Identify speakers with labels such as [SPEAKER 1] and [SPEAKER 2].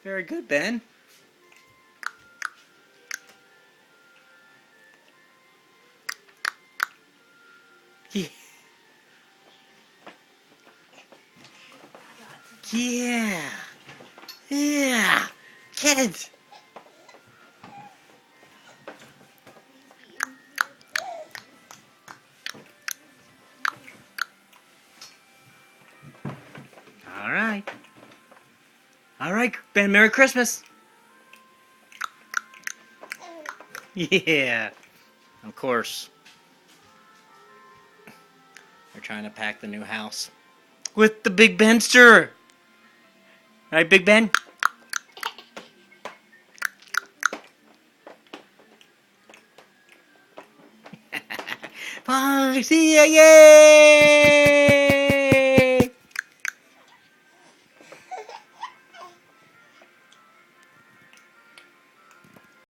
[SPEAKER 1] Very good, Ben. Yeah. Yeah. Yeah. Get it. All right. All right, Ben. Merry Christmas. Yeah. Of course. They're trying to pack the new house with the Big Benster. Right, Big Ben? Bye. See ya. Yay!